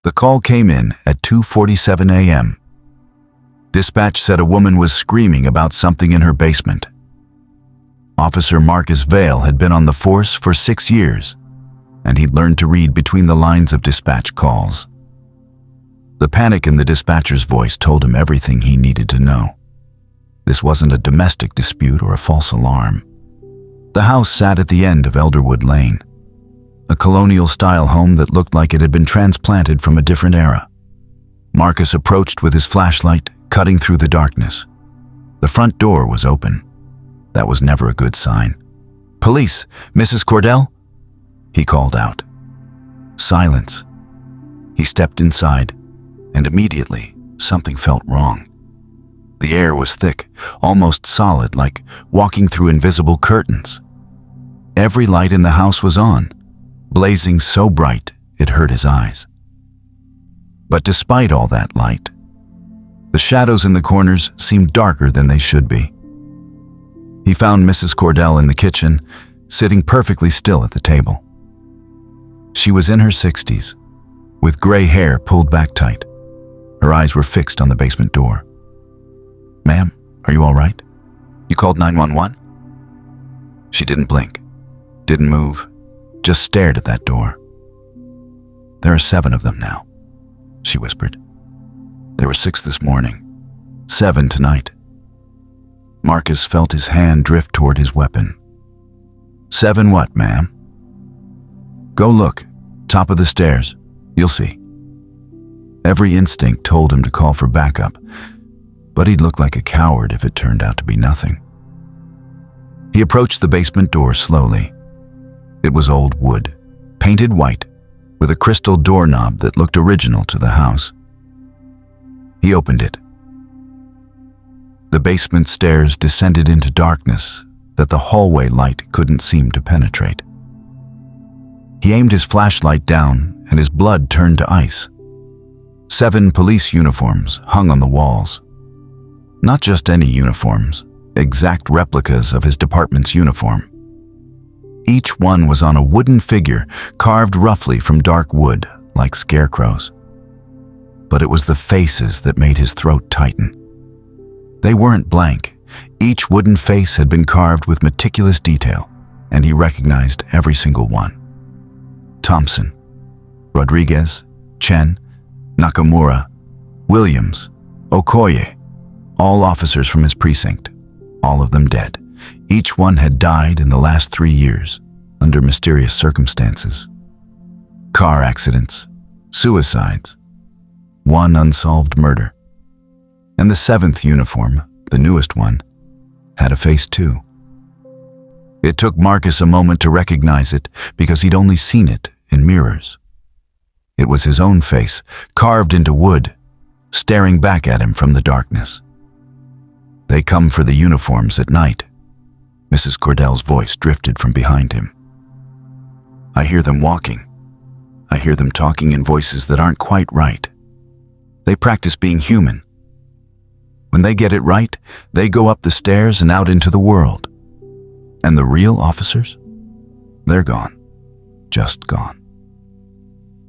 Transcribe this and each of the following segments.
The call came in at 2:47 a.m. Dispatch said a woman was screaming about something in her basement. Officer Marcus Vale had been on the force for 6 years, and he'd learned to read between the lines of dispatch calls. The panic in the dispatcher's voice told him everything he needed to know. This wasn't a domestic dispute or a false alarm. The house sat at the end of Elderwood Lane, a colonial-style home that looked like it had been transplanted from a different era. Marcus approached with his flashlight, cutting through the darkness. The front door was open. That was never a good sign. "Police, Mrs. Cordell?" he called out. Silence. He stepped inside, and immediately something felt wrong. The air was thick, almost solid, like walking through invisible curtains. Every light in the house was on, blazing so bright it hurt his eyes. But despite all that light, the shadows in the corners seemed darker than they should be. He found Mrs. Cordell in the kitchen, sitting perfectly still at the table. She was in her 60s, with gray hair pulled back tight. Her eyes were fixed on the basement door. "Ma'am, are you all right? You called 911? She didn't blink, didn't move, just stared at that door. "There are 7 of them now," she whispered. "There were 6 this morning, 7 tonight." Marcus felt his hand drift toward his weapon. "7 what, ma'am?" "Go look, top of the stairs, you'll see." Every instinct told him to call for backup, but he'd look like a coward if it turned out to be nothing. He approached the basement door slowly. It was old wood, painted white, with a crystal doorknob that looked original to the house. He opened it. The basement stairs descended into darkness that the hallway light couldn't seem to penetrate. He aimed his flashlight down, and his blood turned to ice. 7 police uniforms hung on the walls. Not just any uniforms, exact replicas of his department's uniform. Each one was on a wooden figure carved roughly from dark wood, like scarecrows. But it was the faces that made his throat tighten. They weren't blank. Each wooden face had been carved with meticulous detail, and he recognized every single one. Thompson, Rodriguez, Chen, Nakamura, Williams, Okoye, all officers from his precinct, all of them dead. Each one had died in the last 3 years, under mysterious circumstances. Car accidents, suicides, one unsolved murder. And the 7th uniform, the newest one, had a face too. It took Marcus a moment to recognize it because he'd only seen it in mirrors. It was his own face, carved into wood, staring back at him from the darkness. "They come for the uniforms at night." Mrs. Cordell's voice drifted from behind him. "I hear them walking. I hear them talking in voices that aren't quite right. They practice being human. When they get it right, they go up the stairs and out into the world. And the real officers? They're gone. Just gone."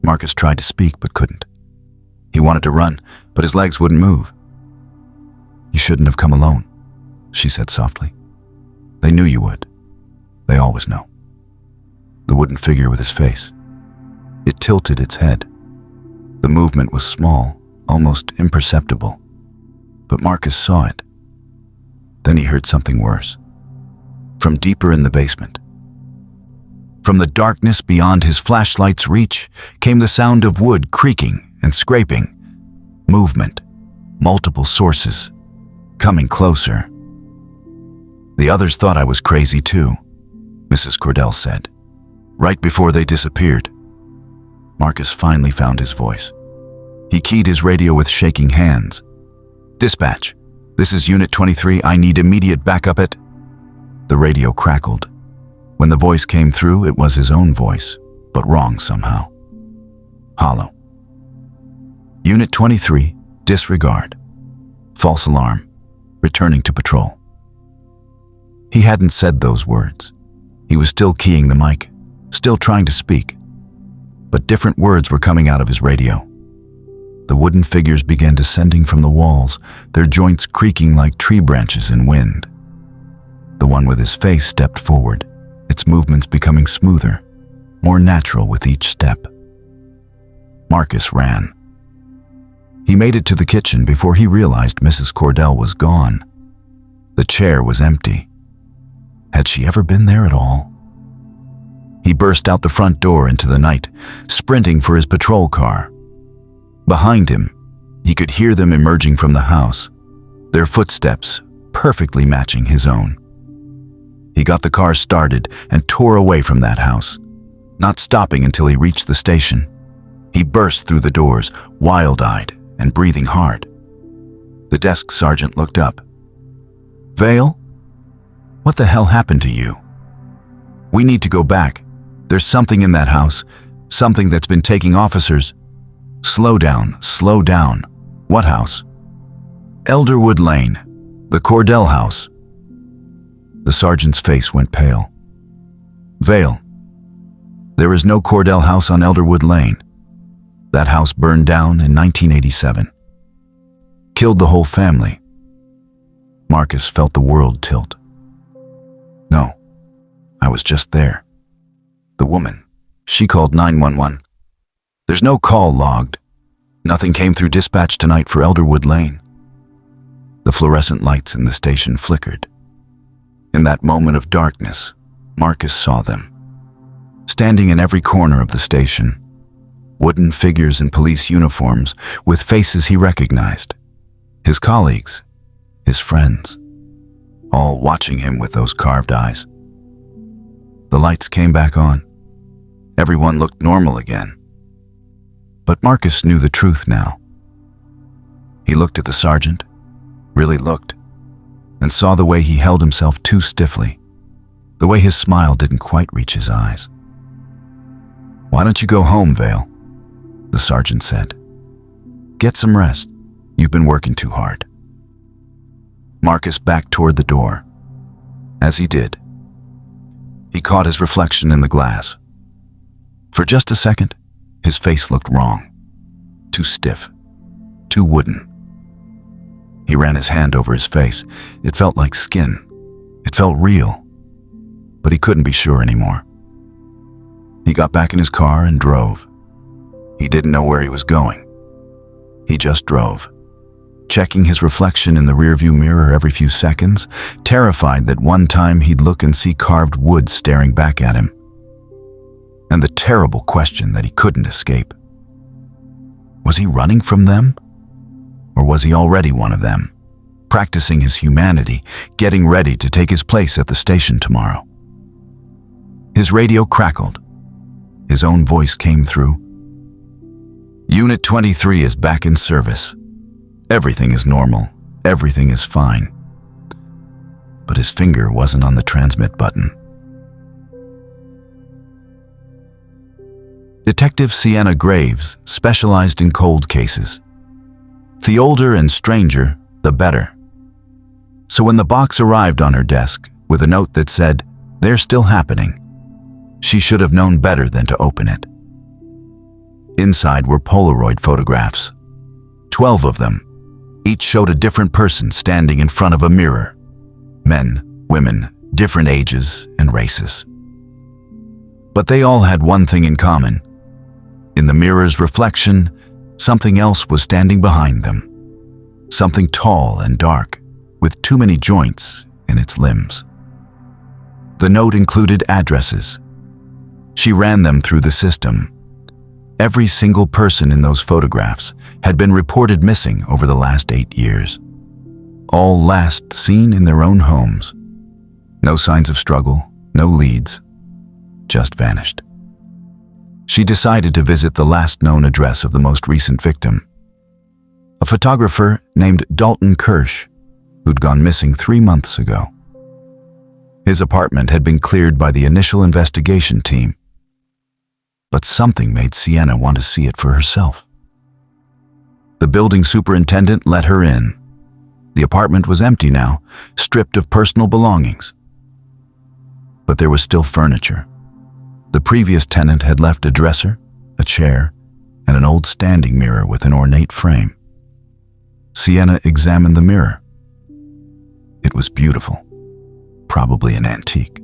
Marcus tried to speak but couldn't. He wanted to run, but his legs wouldn't move. "You shouldn't have come alone," she said softly. "They knew you would. They always know." The wooden figure with his face. It tilted its head. The movement was small, almost imperceptible. But Marcus saw it. Then he heard something worse. From deeper in the basement. From the darkness beyond his flashlight's reach came the sound of wood creaking and scraping. Movement. Multiple sources. Coming closer. "The others thought I was crazy too," Mrs. Cordell said, right before they disappeared. Marcus finally found his voice. He keyed his radio with shaking hands. "Dispatch, this is Unit 23. I need immediate backup at..." The radio crackled. When the voice came through, it was his own voice, but wrong somehow. Hollow. "Unit 23, disregard. False alarm. Returning to patrol." He hadn't said those words. He was still keying the mic, still trying to speak. But different words were coming out of his radio, The wooden figures began descending from the walls, their joints creaking like tree branches in wind. The one with his face stepped forward, its movements becoming smoother, more natural with each step. Marcus ran. He made it to the kitchen before he realized Mrs. Cordell was gone. The chair was empty. Had she ever been there at all? He burst out the front door into the night, sprinting for his patrol car. Behind him, he could hear them emerging from the house, their footsteps perfectly matching his own. He got the car started and tore away from that house, not stopping until he reached the station. He burst through the doors, wild-eyed and breathing hard. The desk sergeant looked up. "Vale? What the hell happened to you? We need to go back. There's something in that house, something that's been taking officers." Slow down, slow down. What house?" "Elderwood Lane, the Cordell house." The sergeant's face went pale. "Vale, there is no Cordell house on Elderwood Lane. That house burned down in 1987. Killed the whole family." Marcus felt the world tilt. "No, I was just there. The woman, she called 911. There's no call logged. Nothing came through dispatch tonight for Elderwood Lane." The fluorescent lights in the station flickered. In that moment of darkness, Marcus saw them. Standing in every corner of the station, wooden figures in police uniforms with faces he recognized. His colleagues, his friends, all watching him with those carved eyes. The lights came back on. Everyone looked normal again. But Marcus knew the truth now. He looked at the sergeant, really looked, and saw the way he held himself too stiffly, the way his smile didn't quite reach his eyes. "Why don't you go home, Vale?" the sergeant said. "Get some rest. You've been working too hard." Marcus backed toward the door. As he did, he caught his reflection in the glass. For just a second, his face looked wrong, too stiff, too wooden. He ran his hand over his face. It felt like skin. It felt real, but he couldn't be sure anymore. He got back in his car and drove. He didn't know where he was going. He just drove, checking his reflection in the rearview mirror every few seconds, terrified that one time he'd look and see carved wood staring back at him. And the terrible question that he couldn't escape. Was he running from them? Or was he already one of them, practicing his humanity, getting ready to take his place at the station tomorrow? His radio crackled. His own voice came through. "Unit 23 is back in service. Everything is normal. Everything is fine." But his finger wasn't on the transmit button. Detective Sienna Graves specialized in cold cases. The older and stranger, the better. So when the box arrived on her desk with a note that said, "They're still happening," she should have known better than to open it. Inside were Polaroid photographs. 12 of them. Each showed a different person standing in front of a mirror. Men, women, different ages and races. But they all had one thing in common. In the mirror's reflection, something else was standing behind them. Something tall and dark, with too many joints in its limbs. The note included addresses. She ran them through the system. Every single person in those photographs had been reported missing over the last 8 years. All last seen in their own homes. No signs of struggle, no leads, just vanished. She decided to visit the last known address of the most recent victim, a photographer named Dalton Kirsch, who'd gone missing 3 months ago. His apartment had been cleared by the initial investigation team, but something made Sienna want to see it for herself. The building superintendent let her in. The apartment was empty now, stripped of personal belongings. But there was still furniture. The previous tenant had left a dresser, a chair, and and an old standing mirror with an ornate frame. Sienna examined the mirror. It was beautiful, probably an antique.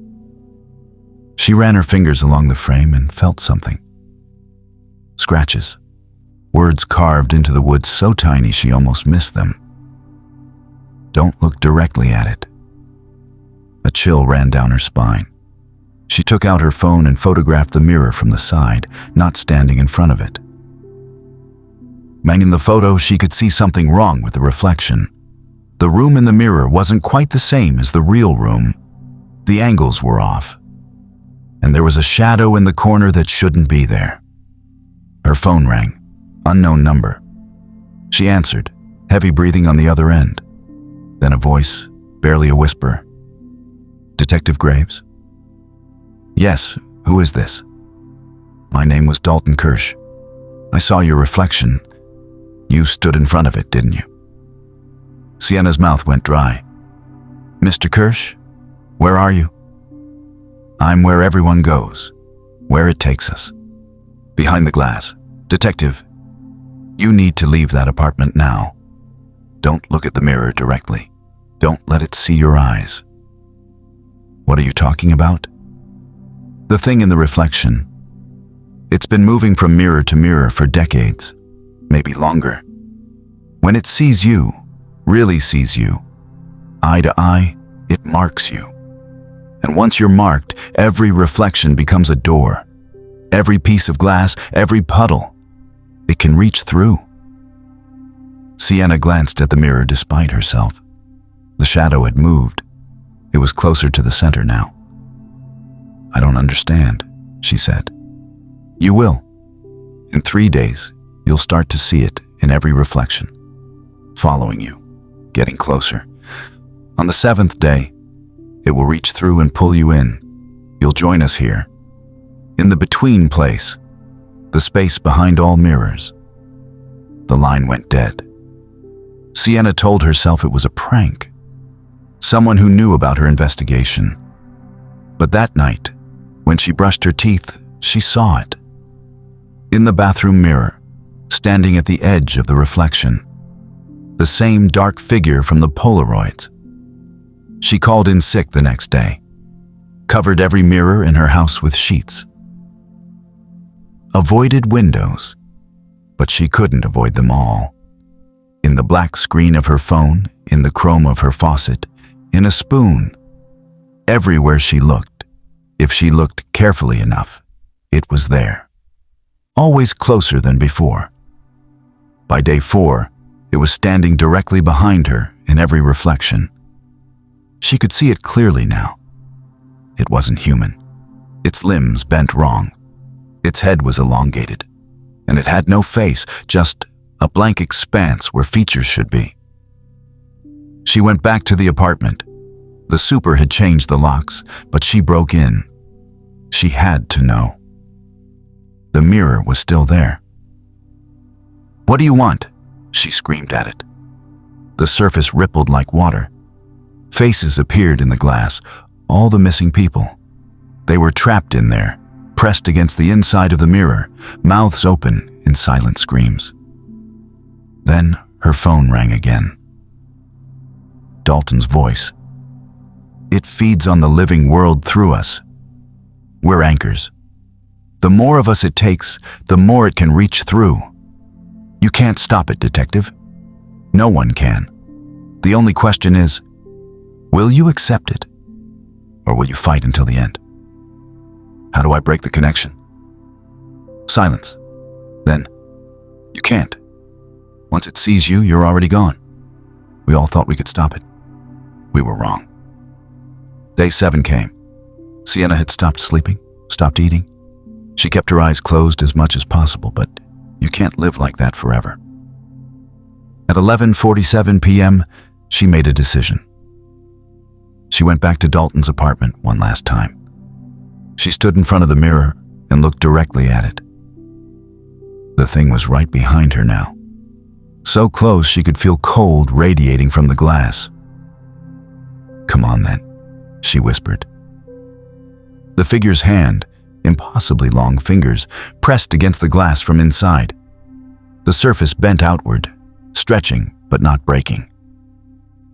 She ran her fingers along the frame and felt something. Scratches, words carved into the wood so tiny she almost missed them. Don't look directly at it. A chill ran down her spine. She took out her phone and photographed the mirror from the side, not standing in front of it. In the photo, she could see something wrong with the reflection. The room in the mirror wasn't quite the same as the real room. The angles were off, and there was a shadow in the corner that shouldn't be there. Her phone rang. Unknown number. She answered, heavy breathing on the other end. Then a voice, barely a whisper. "Detective Graves?" "Yes, who is this?" "My name was Dalton Kirsch. I saw your reflection. You stood in front of it, didn't you?" Sienna's mouth went dry. "Mr. Kirsch, where are you?" "I'm where everyone goes, where it takes us. Behind the glass. Detective, you need to leave that apartment now. Don't look at the mirror directly. Don't let it see your eyes." "What are you talking about?" "The thing in the reflection. It's been moving from mirror to mirror for decades, maybe longer. When it sees you, really sees you, eye to eye, it marks you. And once you're marked, every reflection becomes a door. Every piece of glass, every puddle, it can reach through." Sienna glanced at the mirror despite herself. The shadow had moved. It was closer to the center now. "I don't understand," she said. "You will. In 3 days, you'll start to see it in every reflection, following you, getting closer. On the 7th day, it will reach through and pull you in. You'll join us here, in the between place, the space behind all mirrors." The line went dead. Sienna told herself it was a prank, someone who knew about her investigation. But that night, when she brushed her teeth, she saw it. In the bathroom mirror, standing at the edge of the reflection, the same dark figure from the Polaroids. She called in sick the next day, covered every mirror in her house with sheets. Avoided windows, but she couldn't avoid them all. In the black screen of her phone, in the chrome of her faucet, in a spoon. Everywhere she looked, if she looked carefully enough, it was there. Always closer than before. By day 4, it was standing directly behind her in every reflection. She could see it clearly now. It wasn't human. Its limbs bent wrong. Its head was elongated, and it had no face, just a blank expanse where features should be. She went back to the apartment. The super had changed the locks, but she broke in. She had to know. The mirror was still there. "What do you want?" she screamed at it. The surface rippled like water. Faces appeared in the glass, all the missing people. They were trapped in there, pressed against the inside of the mirror, mouths open in silent screams. Then her phone rang again. Dalton's voice. "It feeds on the living world through us. We're anchors. The more of us it takes, the more it can reach through. You can't stop it, detective. No one can. The only question is, will you accept it? Or will you fight until the end? How do I break the connection?" Silence. Then, "You can't. Once it sees you, you're already gone. We all thought we could stop it. We were wrong." Day 7 came. Sienna had stopped sleeping, stopped eating. She kept her eyes closed as much as possible, but you can't live like that forever. At 11:47 p.m., she made a decision. She went back to Dalton's apartment one last time. She stood in front of the mirror and looked directly at it. The thing was right behind her now. So close she could feel cold radiating from the glass. "Come on then," she whispered. The figure's hand, impossibly long fingers, pressed against the glass from inside. The surface bent outward, stretching but not breaking.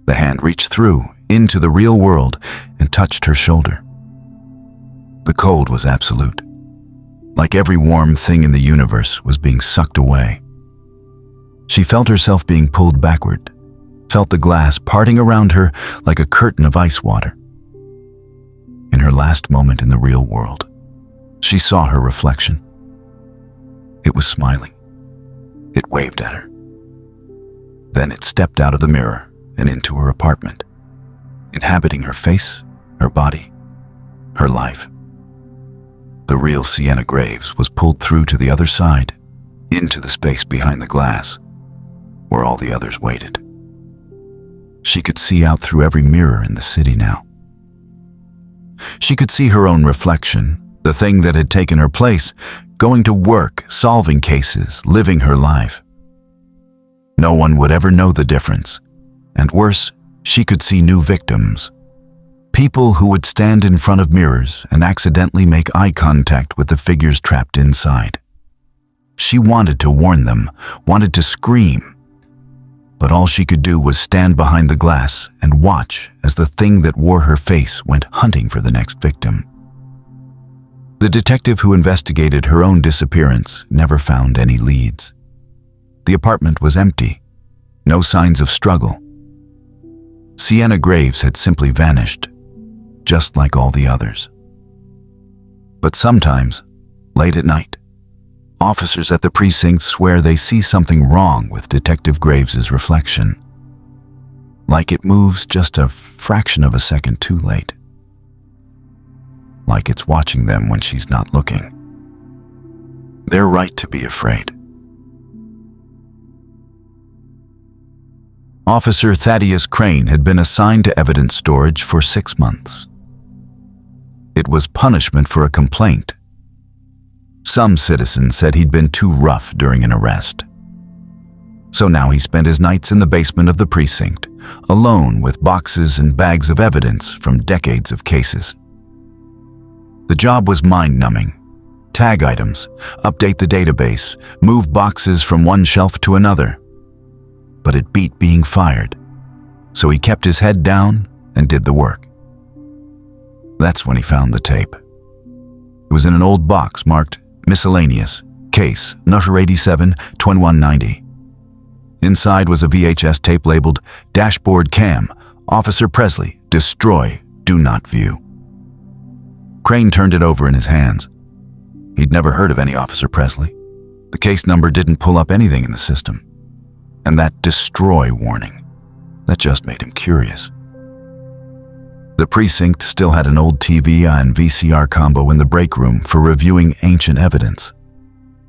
The hand reached through, into the real world, and touched her shoulder. The cold was absolute. Like every warm thing in the universe was being sucked away. She felt herself being pulled backward, felt the glass parting around her like a curtain of ice water. In her last moment in the real world, she saw her reflection. It was smiling. It waved at her. Then it stepped out of the mirror and into her apartment, inhabiting her face, her body, her life. The real Sienna Graves was pulled through to the other side, into the space behind the glass, where all the others waited. She could see out through every mirror in the city now. She could see her own reflection, the thing that had taken her place, going to work, solving cases, living her life. No one would ever know the difference, and worse, she could see new victims. People who would stand in front of mirrors and accidentally make eye contact with the figures trapped inside. She wanted to warn them, wanted to scream, but all she could do was stand behind the glass and watch as the thing that wore her face went hunting for the next victim. The detective who investigated her own disappearance never found any leads. The apartment was empty, no signs of struggle. Sienna Graves had simply vanished, just like all the others. But sometimes, late at night, officers at the precinct swear they see something wrong with Detective Graves's reflection. Like it moves just a fraction of a second too late. Like it's watching them when she's not looking. They're right to be afraid. Officer Thaddeus Crane had been assigned to evidence storage for 6 months. It was punishment for a complaint. Some citizens said he'd been too rough during an arrest. So now he spent his nights in the basement of the precinct, alone with boxes and bags of evidence from decades of cases. The job was mind-numbing. Tag items, update the database, move boxes from one shelf to another. But it beat being fired, so he kept his head down and did the work. That's when he found the tape. It was in an old box marked Miscellaneous, Case, Nutter 87, 2190. Inside was a VHS tape labeled Dashboard Cam, Officer Presley, Destroy, Do Not View. Crane turned it over in his hands. He'd never heard of any Officer Presley. The case number didn't pull up anything in the system. And that destroy warning, that just made him curious. The precinct still had an old TV and VCR combo in the break room for reviewing ancient evidence.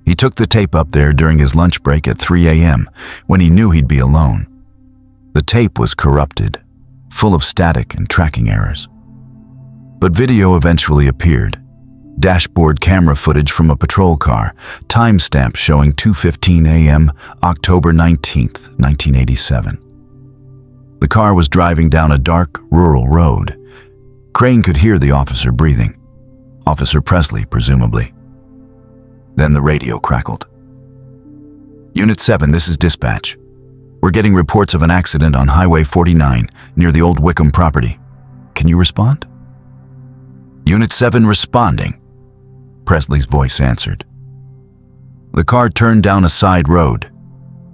He took the tape up there during his lunch break at 3 a.m. when he knew he'd be alone. The tape was corrupted, full of static and tracking errors. But video eventually appeared. Dashboard camera footage from a patrol car, timestamp showing 2:15 a.m., October 19th, 1987. The car was driving down a dark, rural road. Crane could hear the officer breathing. Officer Presley, presumably. Then the radio crackled. Unit 7, this is dispatch. We're getting reports of an accident on Highway 49 near the old Wickham property. Can you respond? Unit 7 responding. Presley's voice answered. The car turned down a side road.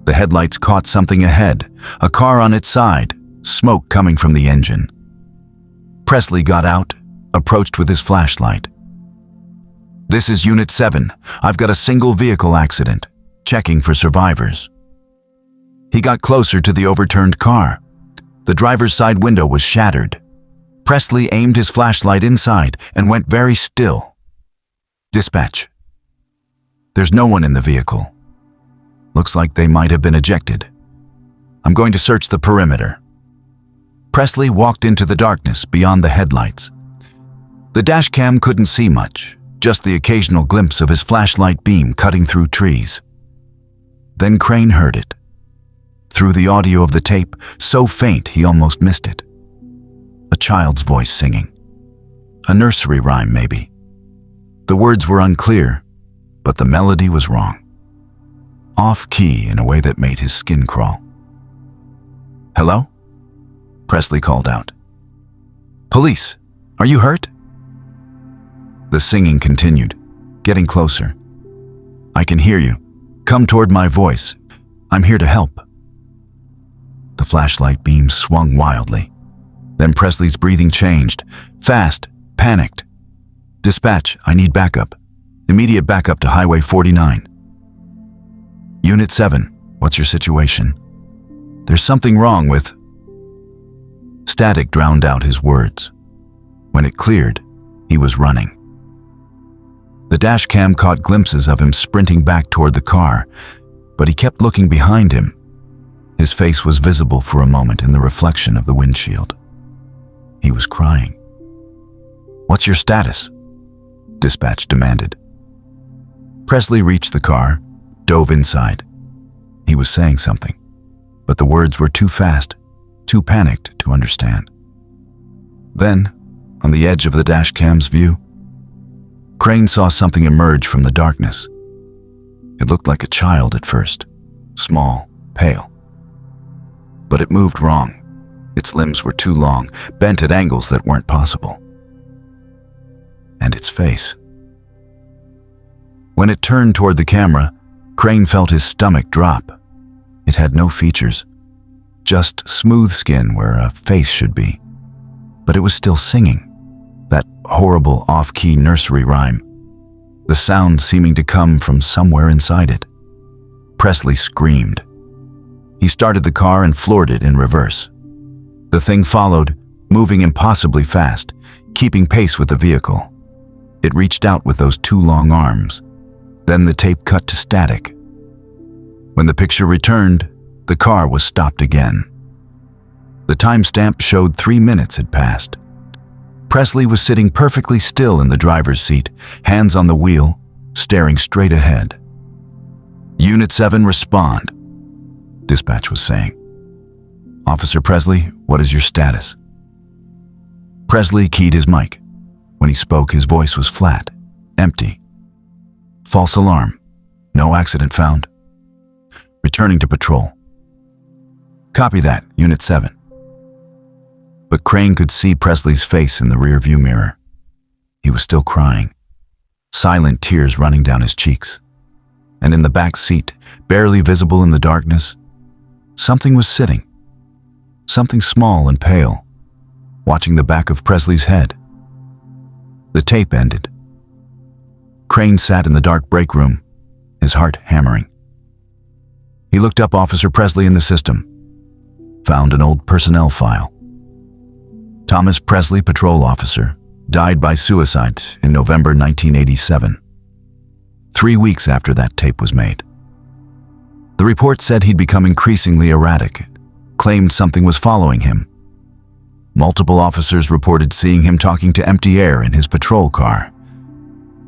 The headlights caught something ahead, a car on its side, smoke coming from the engine. Presley got out, approached with his flashlight. This is Unit 7. I've got a single vehicle accident, checking for survivors. He got closer to the overturned car. The driver's side window was shattered. Presley aimed his flashlight inside and went very still. Dispatch. There's no one in the vehicle. Looks like they might have been ejected. I'm going to search the perimeter. Presley walked into the darkness beyond the headlights. The dashcam couldn't see much, just the occasional glimpse of his flashlight beam cutting through trees. Then Crane heard it. Through the audio of the tape, so faint he almost missed it. A child's voice singing. A nursery rhyme, maybe. The words were unclear, but the melody was wrong. off-key in a way that made his skin crawl. "Hello?" Presley called out. "Police, are you hurt?" The singing continued, getting closer. "I can hear you. Come toward my voice. I'm here to help." The flashlight beam swung wildly. Then Presley's breathing changed, fast, panicked. "Dispatch, I need backup. Immediate backup to Highway 49. Unit 7, what's your situation? There's something wrong with..." Static drowned out his words. When it cleared, he was running. The dash cam caught glimpses of him sprinting back toward the car, but he kept looking behind him. His face was visible for a moment in the reflection of the windshield. He was crying. "What's your status?" Dispatch demanded. Presley reached the car, dove inside. He was saying something, but the words were too fast, too panicked to understand. Then, on the edge of the dash cam's view, Crane saw something emerge from the darkness. It looked like a child at first, small, pale. But it moved wrong. Its limbs were too long, bent at angles that weren't possible. And its face. When it turned toward the camera, Crane felt his stomach drop. It had no features, just smooth skin where a face should be. But it was still singing, that horrible off-key nursery rhyme, the sound seeming to come from somewhere inside it. Presley screamed. He started the car and floored it in reverse. The thing followed, moving impossibly fast, keeping pace with the vehicle. It reached out with those two long arms. Then the tape cut to static. When the picture returned, the car was stopped again. The timestamp showed 3 minutes had passed. Presley was sitting perfectly still in the driver's seat, hands on the wheel, staring straight ahead. "Unit 7, respond," Dispatch was saying. "Officer Presley, what is your status?" Presley keyed his mic. When he spoke, his voice was flat, empty. "False alarm. No accident found. Returning to patrol." "Copy that, Unit 7. But Crane could see Presley's face in the rearview mirror. He was still crying, silent tears running down his cheeks. And in the back seat, barely visible in the darkness, something was sitting. Something small and pale, watching the back of Presley's head. The tape ended. Crane sat in the dark break room, his heart hammering. He looked up Officer Presley in the system, found an old personnel file. Thomas Presley, patrol officer, died by suicide in November 1987. 3 weeks after that tape was made. The report said he'd become increasingly erratic, claimed something was following him. Multiple officers reported seeing him talking to empty air in his patrol car.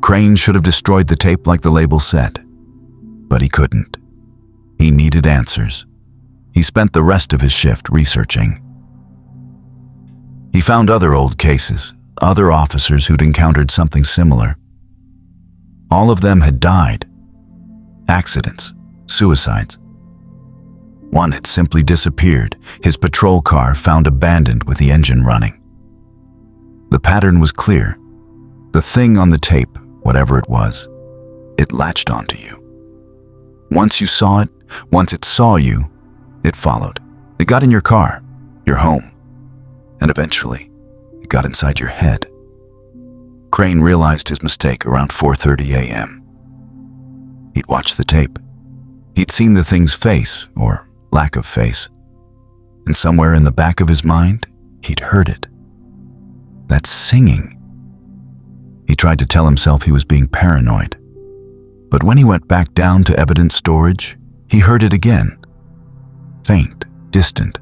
Crane should have destroyed the tape like the label said, but he couldn't. He needed answers. He spent the rest of his shift researching. He found other old cases, other officers who'd encountered something similar. All of them had died. Accidents, suicides. One had simply disappeared, his patrol car found abandoned with the engine running. The pattern was clear. The thing on the tape, whatever it was, it latched onto you. Once you saw it, once it saw you, it followed. It got in your car, your home, and eventually, it got inside your head. Crane realized his mistake around 4:30 a.m. He'd watched the tape. He'd seen the thing's face, or lack of face, and somewhere in the back of his mind, he'd heard it. That singing. He tried to tell himself he was being paranoid, but when he went back down to evidence storage, he heard it again. Faint, distant.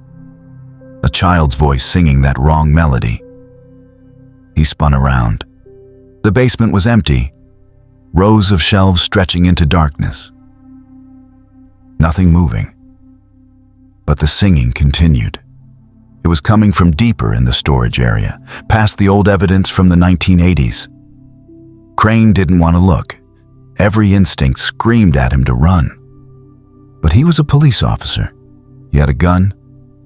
A child's voice singing that wrong melody. He spun around. The basement was empty, rows of shelves stretching into darkness. Nothing moving. But the singing continued. It was coming from deeper in the storage area, past the old evidence from the 1980s. Crane didn't want to look. Every instinct screamed at him to run. But he was a police officer. He had a gun,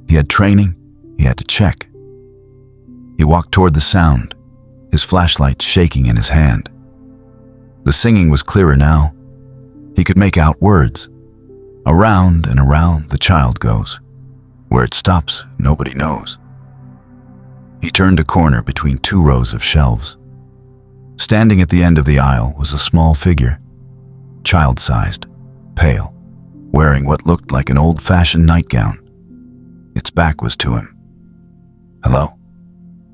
he had training, he had to check. He walked toward the sound, his flashlight shaking in his hand. The singing was clearer now. He could make out words. Around and around the child goes. Where it stops, nobody knows. He turned a corner between two rows of shelves. Standing at the end of the aisle was a small figure, child-sized, pale, wearing what looked like an old-fashioned nightgown. Its back was to him. "Hello?"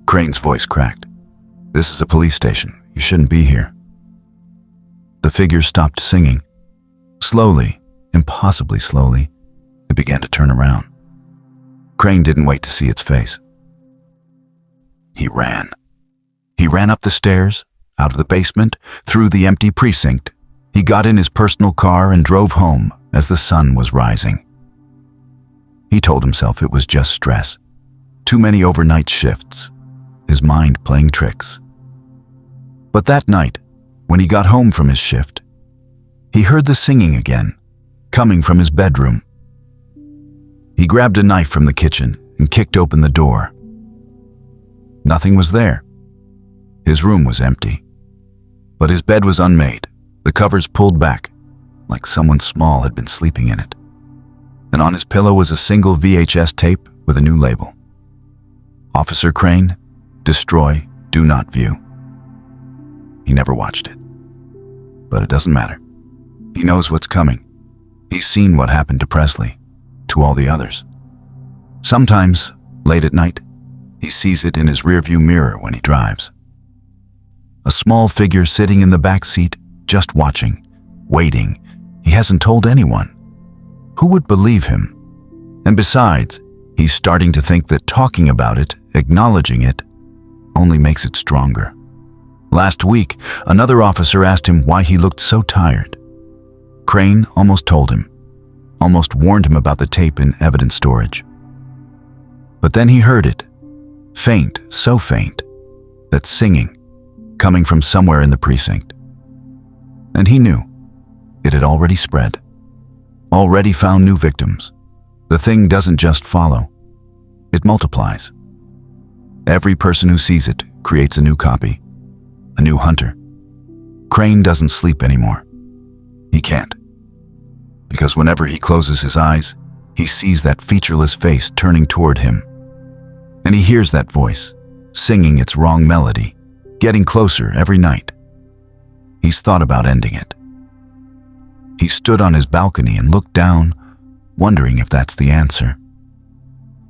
Crane's voice cracked. "This is a police station. You shouldn't be here." The figure stopped singing. Slowly, impossibly slowly, it began to turn around. Crane didn't wait to see its face. He ran. He ran up the stairs, out of the basement, through the empty precinct. He got in his personal car and drove home as the sun was rising. He told himself it was just stress. Too many overnight shifts. His mind playing tricks. But that night, when he got home from his shift, he heard the singing again, coming from his bedroom. He grabbed a knife from the kitchen and kicked open the door. Nothing was there. His room was empty. But his bed was unmade, the covers pulled back, like someone small had been sleeping in it. And on his pillow was a single VHS tape with a new label. Officer Crane, destroy, do not view. He never watched it. But it doesn't matter. He knows what's coming. He's seen what happened to Presley, to all the others. Sometimes, late at night, he sees it in his rearview mirror when he drives. A small figure sitting in the back seat, just watching, waiting. He hasn't told anyone. Who would believe him? And besides, he's starting to think that talking about it, acknowledging it, only makes it stronger. Last week, another officer asked him why he looked so tired. Crane almost told him, almost warned him about the tape in evidence storage. But then he heard it, faint, so faint, that singing, coming from somewhere in the precinct. And he knew it had already spread, already found new victims. The thing doesn't just follow, it multiplies. Every person who sees it creates a new copy, a new hunter. Crane doesn't sleep anymore. He can't. Because whenever he closes his eyes, he sees that featureless face turning toward him. And he hears that voice, singing its wrong melody, getting closer every night. He's thought about ending it. He stood on his balcony and looked down, wondering if that's the answer.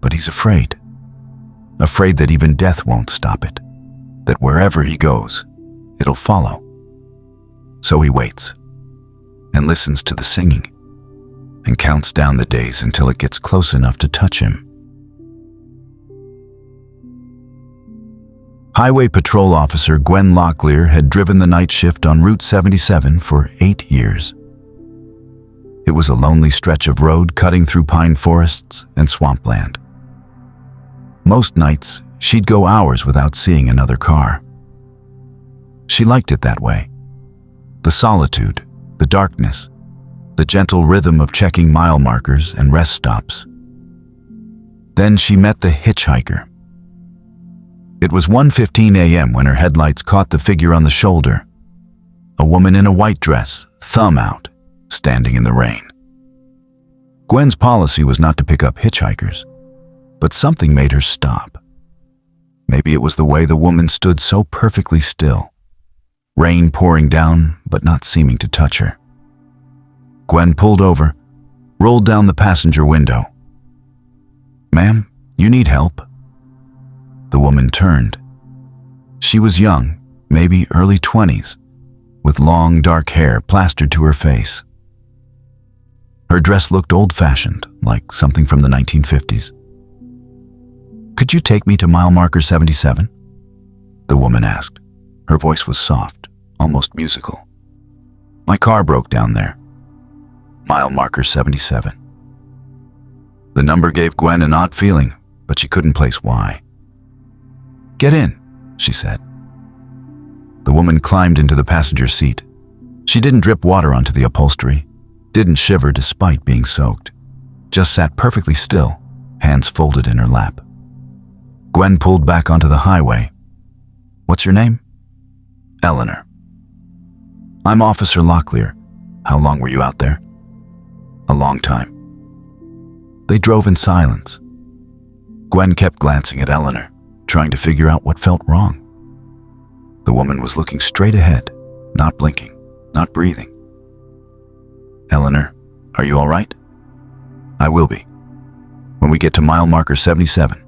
But he's afraid. Afraid that even death won't stop it. That wherever he goes, it'll follow. So he waits and listens to the singing and counts down the days until it gets close enough to touch him. Highway Patrol Officer Gwen Locklear had driven the night shift on Route 77 for 8 years. It was a lonely stretch of road cutting through pine forests and swampland. Most nights, she'd go hours without seeing another car. She liked it that way. The solitude, the darkness, the gentle rhythm of checking mile markers and rest stops. Then she met the hitchhiker. It was 1:15 a.m. when her headlights caught the figure on the shoulder. A woman in a white dress, thumb out, standing in the rain. Gwen's policy was not to pick up hitchhikers, but something made her stop. Maybe it was the way the woman stood so perfectly still, rain pouring down but not seeming to touch her. Gwen pulled over, rolled down the passenger window. "Ma'am, you need help?" The woman turned. She was young, maybe early 20s, with long dark hair plastered to her face. Her dress looked old-fashioned, like something from the 1950s. "Could you take me to mile marker 77? The woman asked. Her voice was soft, almost musical. "My car broke down there. Mile marker 77. The number gave Gwen an odd feeling, but she couldn't place why. "Get in," she said. The woman climbed into the passenger seat. She didn't drip water onto the upholstery, Didn't shiver despite being soaked. Just sat perfectly still, hands folded in her lap. Gwen pulled back onto the highway. "What's your name?" "Eleanor." "I'm Officer Locklear. How long were you out there?" "A long time." They drove in silence. Gwen kept glancing at Eleanor, trying to figure out what felt wrong. The woman was looking straight ahead, not blinking, not breathing. "Eleanor, are you all right?" "I will be. When we get to mile marker 77.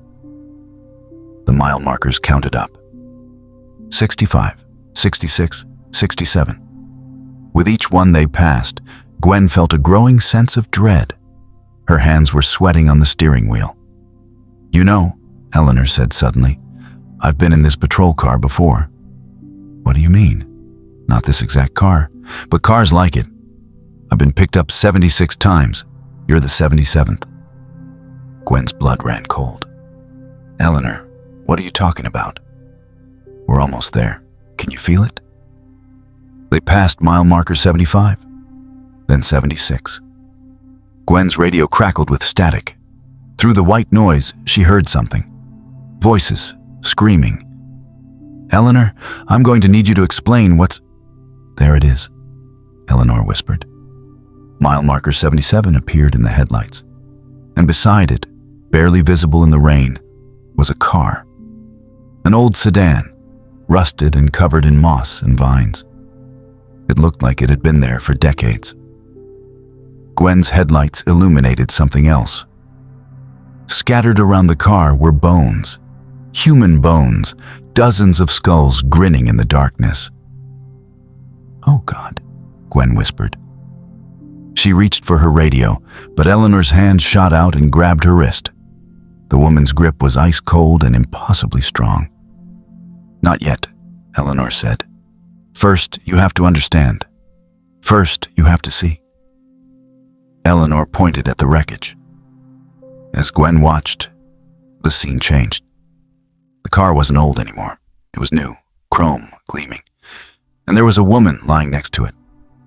The mile markers counted up. 65, 66, 67. With each one they passed, Gwen felt a growing sense of dread. Her hands were sweating on the steering wheel. "You know," Eleanor said suddenly, "I've been in this patrol car before." "What do you mean?" "Not this exact car, but cars like it. I've been picked up 76 times. You're the 77th. Gwen's blood ran cold. "Eleanor, what are you talking about?" "We're almost there. Can you feel it?" They passed mile marker 75, then 76. Gwen's radio crackled with static. Through the white noise, she heard something. Voices, screaming. "Eleanor, I'm going to need you to explain what's—" "There it is," Eleanor whispered. Mile marker 77 appeared in the headlights, and beside it, barely visible in the rain, was a car. An old sedan, rusted and covered in moss and vines. It looked like it had been there for decades. Gwen's headlights illuminated something else. Scattered around the car were bones, human bones, dozens of skulls grinning in the darkness. "Oh God," Gwen whispered. She reached for her radio, but Eleanor's hand shot out and grabbed her wrist. The woman's grip was ice cold and impossibly strong. "Not yet," Eleanor said. "First, you have to understand. First, you have to see." Eleanor pointed at the wreckage. As Gwen watched, the scene changed. The car wasn't old anymore. It was new, chrome, gleaming. And there was a woman lying next to it,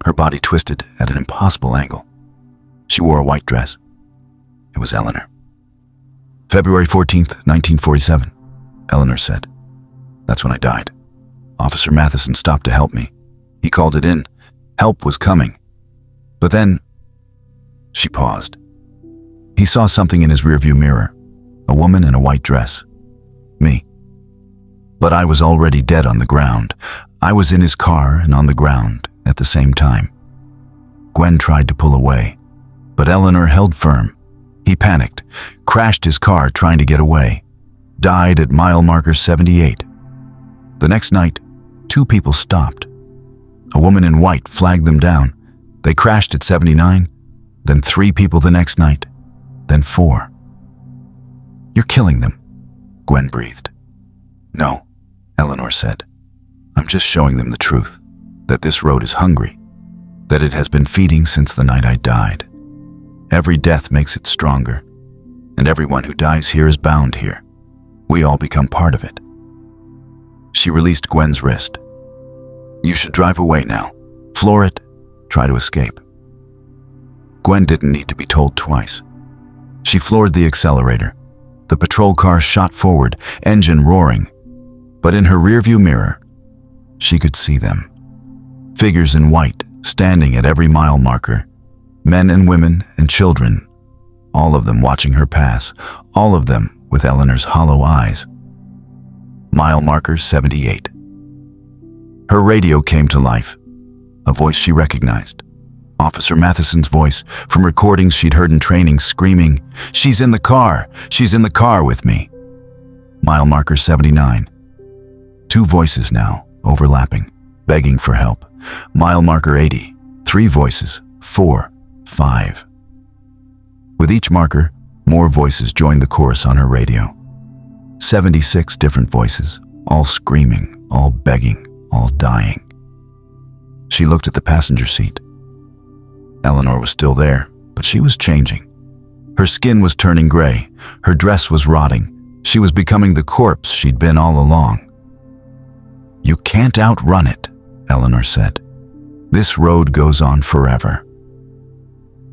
her body twisted at an impossible angle. She wore a white dress. It was Eleanor. "February 14th, 1947, Eleanor said. "That's when I died. Officer Matheson stopped to help me. He called it in. Help was coming. But then—" She paused. He saw something in his rearview mirror, a woman in a white dress. Me. But I was already dead on the ground. I was in his car and on the ground at the same time. Gwen tried to pull away, but Eleanor held firm. He panicked, crashed his car trying to get away, died at mile marker 78. The next night, 2 people stopped. A woman in white flagged them down. They crashed at 79, then 3 people the next night, then 4. "You're killing them," Gwen breathed. "No," Eleanor said. "I'm just showing them the truth, that this road is hungry, that it has been feeding since the night I died. Every death makes it stronger, and everyone who dies here is bound here. We all become part of it." She released Gwen's wrist. "You should drive away now. Floor it. Try to escape." Gwen didn't need to be told twice. She floored the accelerator. The patrol car shot forward, engine roaring. But in her rearview mirror, she could see them. Figures in white, standing at every mile marker. Men and women and children, all of them watching her pass, all of them with Eleanor's hollow eyes. Mile marker 78. Her radio came to life, a voice she recognized. Officer Matheson's voice, from recordings she'd heard in training, screaming, "She's in the car! She's in the car with me!" Mile marker 79. 2 voices now, overlapping, begging for help. Mile marker 80. 3 voices, 4, 5. With each marker, more voices joined the chorus on her radio. 76 different voices, all screaming, all begging, all dying. She looked at the passenger seat. Eleanor was still there, but she was changing. Her skin was turning gray. Her dress was rotting. She was becoming the corpse she'd been all along. "You can't outrun it," Eleanor said. "This road goes on forever."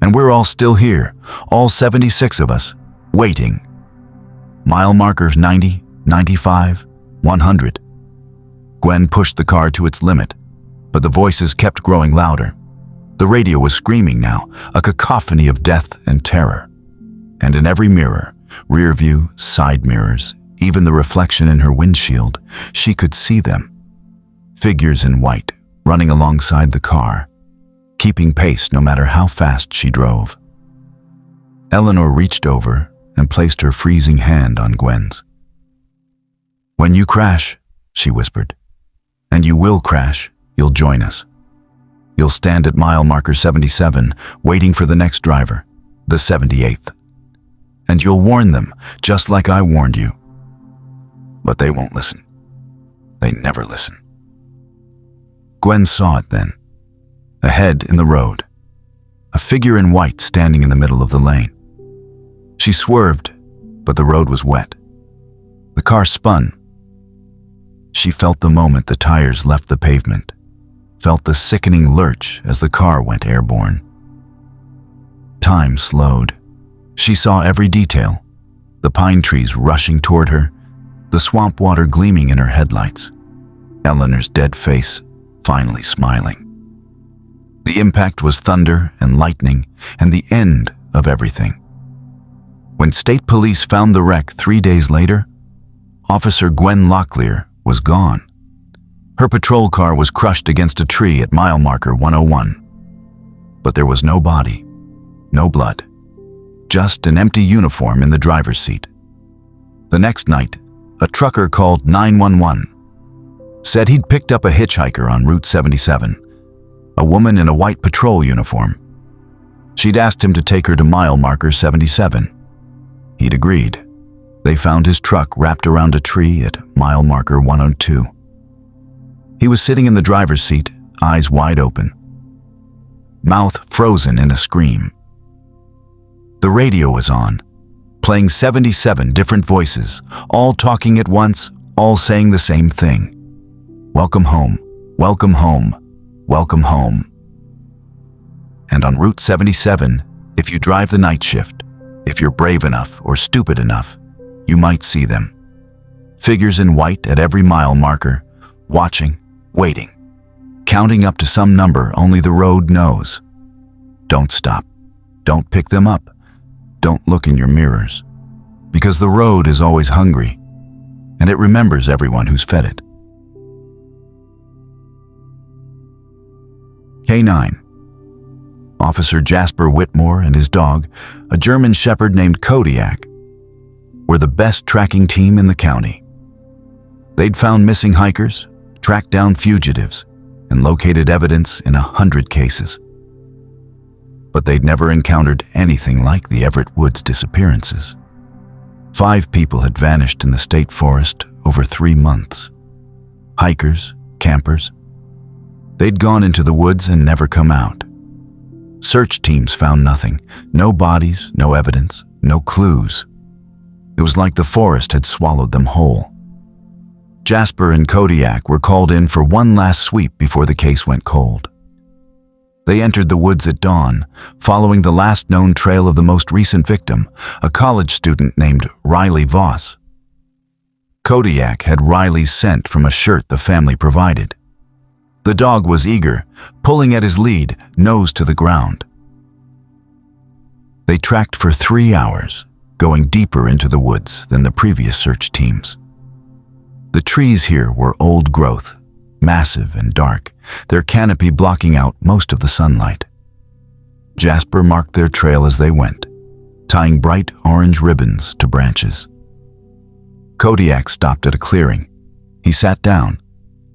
And we're all still here, all 76 of us, waiting. Mile markers 90, 95, 100. Gwen pushed the car to its limit, but the voices kept growing louder. The radio was screaming now, a cacophony of death and terror. And in every mirror, rear view, side mirrors, even the reflection in her windshield, she could see them. Figures in white, running alongside the car, keeping pace no matter how fast she drove. Eleanor reached over and placed her freezing hand on Gwen's. "When you crash," she whispered, "and you will crash, you'll join us. You'll stand at mile marker 77, waiting for the next driver, the 78th. And you'll warn them, just like I warned you. But they won't listen. They never listen." Gwen saw it then. Ahead in the road, a figure in white standing in the middle of the lane. She swerved, but the road was wet. The car spun. She felt the moment the tires left the pavement, felt the sickening lurch as the car went airborne. Time slowed. She saw every detail, the pine trees rushing toward her, the swamp water gleaming in her headlights, Eleanor's dead face finally smiling. The impact was thunder and lightning and the end of everything. When state police found the wreck 3 days later, Officer Gwen Locklear was gone. Her patrol car was crushed against a tree at mile marker 101. But there was no body, no blood, just an empty uniform in the driver's seat. The next night, a trucker called 911, said he'd picked up a hitchhiker on Route 77, a woman in a white patrol uniform. She'd asked him to take her to mile marker 77. He'd agreed. They found his truck wrapped around a tree at mile marker 102. He was sitting in the driver's seat, eyes wide open, mouth frozen in a scream. The radio was on, playing 77 different voices, all talking at once, all saying the same thing. "Welcome home, welcome home, welcome home." And on Route 77, if you drive the night shift, if you're brave enough or stupid enough, you might see them. Figures in white at every mile marker, watching, waiting, counting up to some number only the road knows. Don't stop. Don't pick them up. Don't look in your mirrors. Because the road is always hungry, and it remembers everyone who's fed it. K9. Officer Jasper Whitmore and his dog, a German shepherd named Kodiak, were the best tracking team in the county. They'd found missing hikers, tracked down fugitives, and located evidence in 100 cases. But they'd never encountered anything like the Everett Woods disappearances. 5 people had vanished in the state forest over 3 months. Hikers, campers. They'd gone into the woods and never come out. Search teams found nothing, no bodies, no evidence, no clues. It was like the forest had swallowed them whole. Jasper and Kodiak were called in for one last sweep before the case went cold. They entered the woods at dawn, following the last known trail of the most recent victim, a college student named Riley Voss. Kodiak had Riley's scent from a shirt the family provided. The dog was eager, pulling at his lead, nose to the ground. They tracked for 3 hours, going deeper into the woods than the previous search teams. The trees here were old growth, massive and dark, their canopy blocking out most of the sunlight. Jasper marked their trail as they went, tying bright orange ribbons to branches. Kodiak stopped at a clearing. He sat down,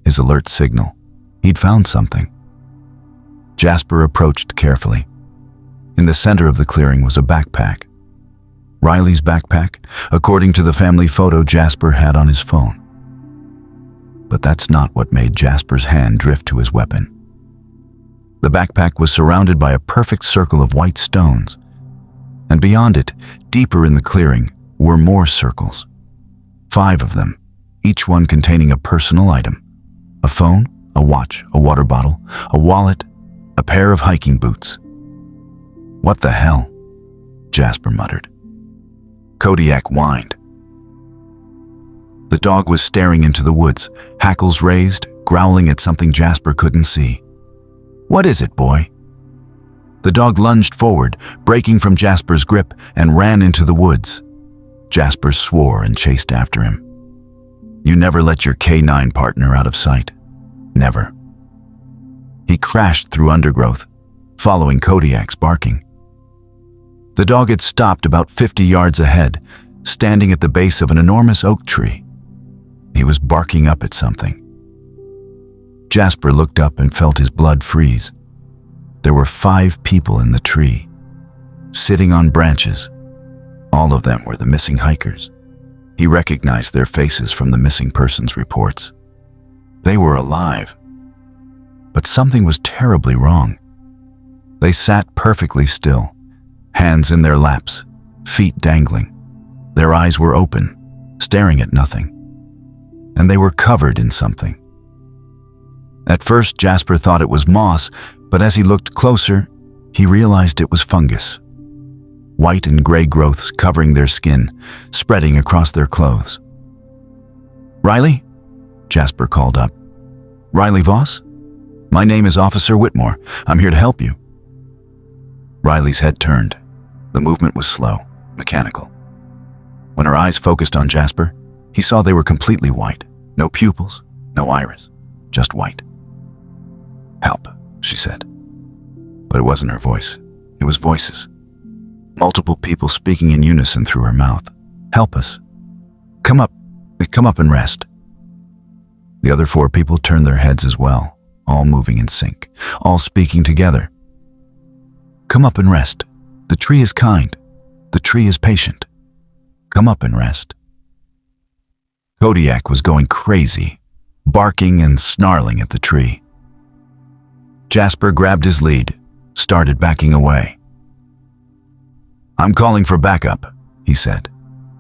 his alert signal. He'd found something. Jasper approached carefully. In the center of the clearing was a backpack. Riley's backpack, according to the family photo Jasper had on his phone. But that's not what made Jasper's hand drift to his weapon. The backpack was surrounded by a perfect circle of white stones, and beyond it, deeper in the clearing, were more circles. 5 of them, each one containing a personal item: a phone, a watch, a water bottle, a wallet, a pair of hiking boots. "What the hell?" Jasper muttered. Kodiak whined. The dog was staring into the woods, hackles raised, growling at something Jasper couldn't see. "What is it, boy?" The dog lunged forward, breaking from Jasper's grip, and ran into the woods. Jasper swore and chased after him. You never let your K9 partner out of sight. Never. He crashed through undergrowth, following Kodiak's barking. The dog had stopped about 50 yards ahead, standing at the base of an enormous oak tree. He was barking up at something. Jasper looked up and felt his blood freeze. There were 5 people in the tree, sitting on branches. All of them were the missing hikers. He recognized their faces from the missing persons reports. They were alive. But something was terribly wrong. They sat perfectly still, hands in their laps, feet dangling. Their eyes were open, staring at nothing. And they were covered in something. At first, Jasper thought it was moss, but as he looked closer, he realized it was fungus. White and gray growths covering their skin, spreading across their clothes. "Riley?" Jasper called up. "Riley Voss? My name is Officer Whitmore. I'm here to help you." Riley's head turned. The movement was slow, mechanical. When her eyes focused on Jasper, he saw they were completely white. No pupils, no iris, just white. "Help," she said. But it wasn't her voice. It was voices. Multiple people speaking in unison through her mouth. "Help us. Come up and rest." The other 4 people turned their heads as well, all moving in sync, all speaking together. "Come up and rest. The tree is kind. The tree is patient. Come up and rest." Kodiak was going crazy, barking and snarling at the tree. Jasper grabbed his lead, started backing away. "I'm calling for backup," he said.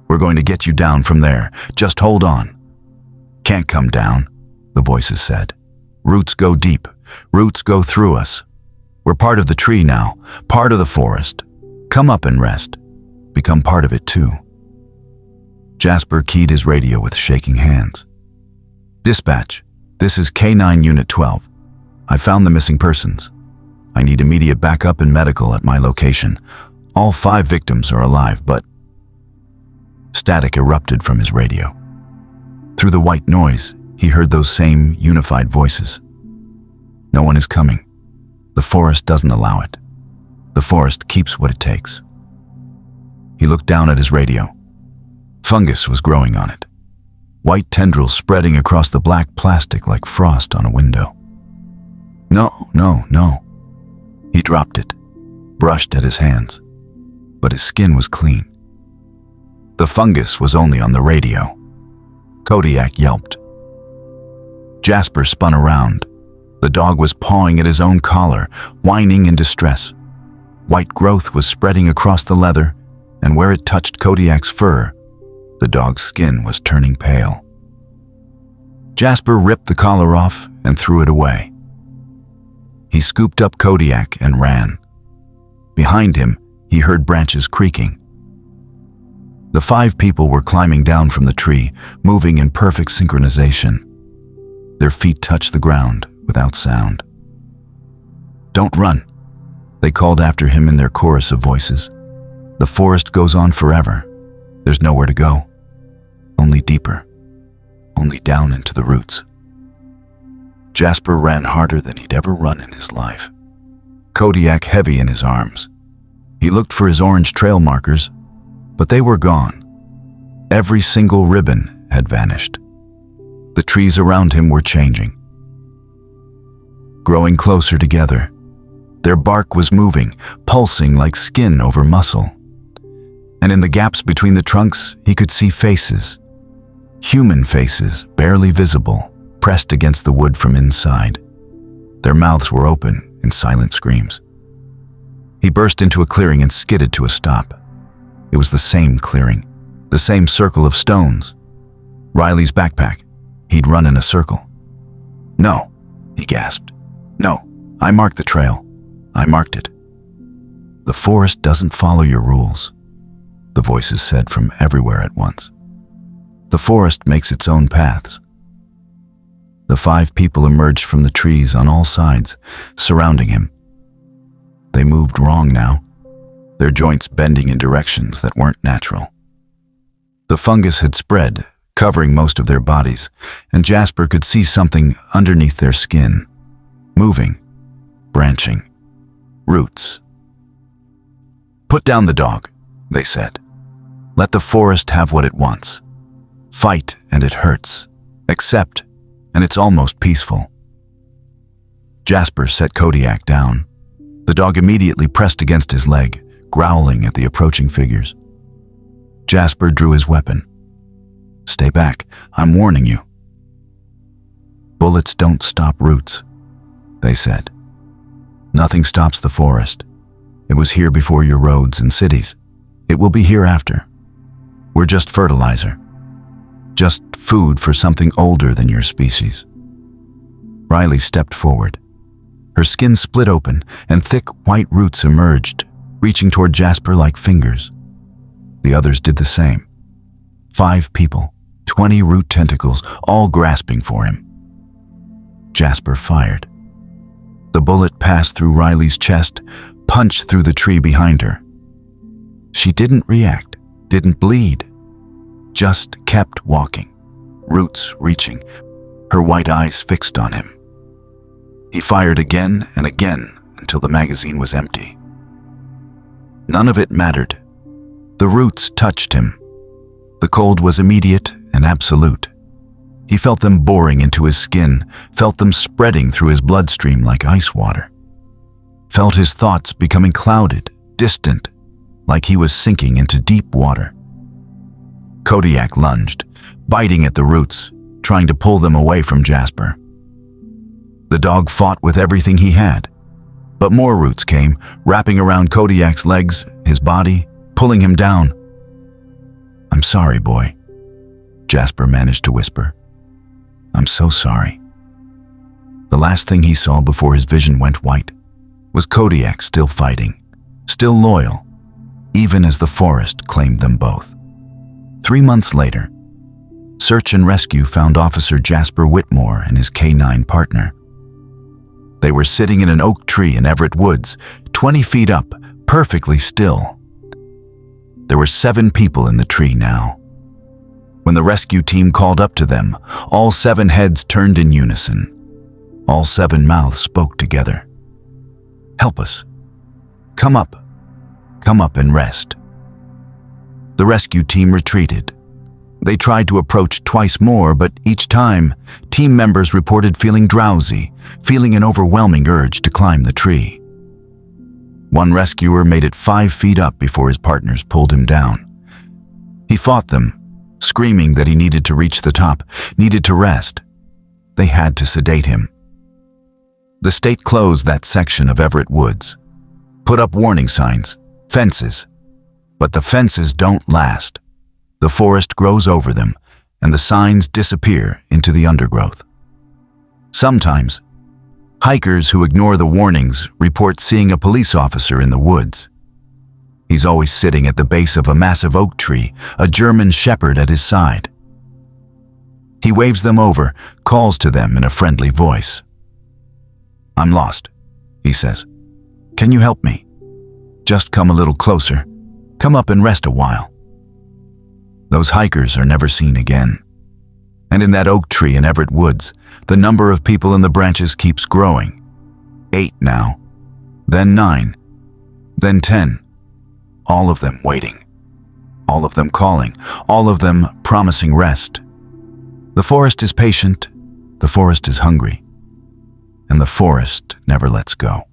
"We're going to get you down from there. Just hold on." "Can't come down," the voices said. "Roots go deep. Roots go through us. We're part of the tree now, part of the forest. Come up and rest. Become part of it too." Jasper keyed his radio with shaking hands. "Dispatch, this is K9 Unit 12. I found the missing persons. I need immediate backup and medical at my location. All 5 victims are alive, but..." Static erupted from his radio. Through the white noise, he heard those same unified voices. "No one is coming. The forest doesn't allow it. The forest keeps what it takes." He looked down at his radio. Fungus was growing on it. White tendrils spreading across the black plastic like frost on a window. No. He dropped it, brushed at his hands, but his skin was clean. The fungus was only on the radio. Kodiak yelped. Jasper spun around. The dog was pawing at his own collar, whining in distress. White growth was spreading across the leather, and where it touched Kodiak's fur, the dog's skin was turning pale. Jasper ripped the collar off and threw it away. He scooped up Kodiak and ran. Behind him, he heard branches creaking. The 5 people were climbing down from the tree, moving in perfect synchronization. Their feet touched the ground without sound. "Don't run," they called after him in their chorus of voices. "The forest goes on forever. There's nowhere to go. Only deeper. Only down into the roots." Jasper ran harder than he'd ever run in his life. Kodiak heavy in his arms. He looked for his orange trail markers, but they were gone. Every single ribbon had vanished. The trees around him were changing, growing closer together. Their bark was moving, pulsing like skin over muscle. And in the gaps between the trunks, he could see faces. Human faces, barely visible, pressed against the wood from inside. Their mouths were open in silent screams. He burst into a clearing and skidded to a stop. It was the same clearing, the same circle of stones. Riley's backpack. He'd run in a circle. "No," he gasped. "No, I marked the trail. I marked it." "The forest doesn't follow your rules," the voices said from everywhere at once. "The forest makes its own paths." The 5 people emerged from the trees on all sides, surrounding him. They moved wrong now, their joints bending in directions that weren't natural. The fungus had spread, covering most of their bodies, and Jasper could see something underneath their skin, moving, branching, roots. "Put down the dog," they said. "Let the forest have what it wants. Fight and it hurts. Accept and it's almost peaceful." Jasper set Kodiak down. The dog immediately pressed against his leg, growling at the approaching figures. Jasper drew his weapon. "Stay back, I'm warning you." "Bullets don't stop roots," they said. "Nothing stops the forest. It was here before your roads and cities. It will be here after. We're just fertilizer. Just food for something older than your species." Riley stepped forward. Her skin split open and thick white roots emerged, reaching toward Jasper like fingers. The others did the same. 5 people, 20 root tentacles, all grasping for him. Jasper fired. The bullet passed through Riley's chest, punched through the tree behind her. She didn't react, didn't bleed, just kept walking, roots reaching, her white eyes fixed on him. He fired again and again until the magazine was empty. None of it mattered. The roots touched him. The cold was immediate and absolute. He felt them boring into his skin, felt them spreading through his bloodstream like ice water. Felt his thoughts becoming clouded, distant, like he was sinking into deep water. Kodiak lunged, biting at the roots, trying to pull them away from Jasper. The dog fought with everything he had, but more roots came, wrapping around Kodiak's legs, his body, pulling him down. "I'm sorry, boy," Jasper managed to whisper. "I'm so sorry." The last thing he saw before his vision went white was Kodiak still fighting, still loyal, even as the forest claimed them both. 3 months later, search and rescue found Officer Jasper Whitmore and his K9 partner. They were sitting in an oak tree in Everett Woods, 20 feet up, perfectly still. There were 7 people in the tree now. When the rescue team called up to them, all 7 heads turned in unison. All 7 mouths spoke together. "Help us. Come up. Come up and rest." The rescue team retreated. They tried to approach twice more, but each time, team members reported feeling drowsy, feeling an overwhelming urge to climb the tree. One rescuer made it 5 feet up before his partners pulled him down. He fought them, screaming that he needed to reach the top, needed to rest. They had to sedate him. The state closed that section of Everett Woods, put up warning signs, fences. But the fences don't last. The forest grows over them, and the signs disappear into the undergrowth. Sometimes, hikers who ignore the warnings report seeing a police officer in the woods. He's always sitting at the base of a massive oak tree, a German shepherd at his side. He waves them over, calls to them in a friendly voice. "I'm lost," he says. "Can you help me? Just come a little closer. Come up and rest a while." Those hikers are never seen again. And in that oak tree in Everett Woods, the number of people in the branches keeps growing. 8 now, then 9, then 10. All of them waiting. All of them calling. All of them promising rest. The forest is patient. The forest is hungry. And the forest never lets go.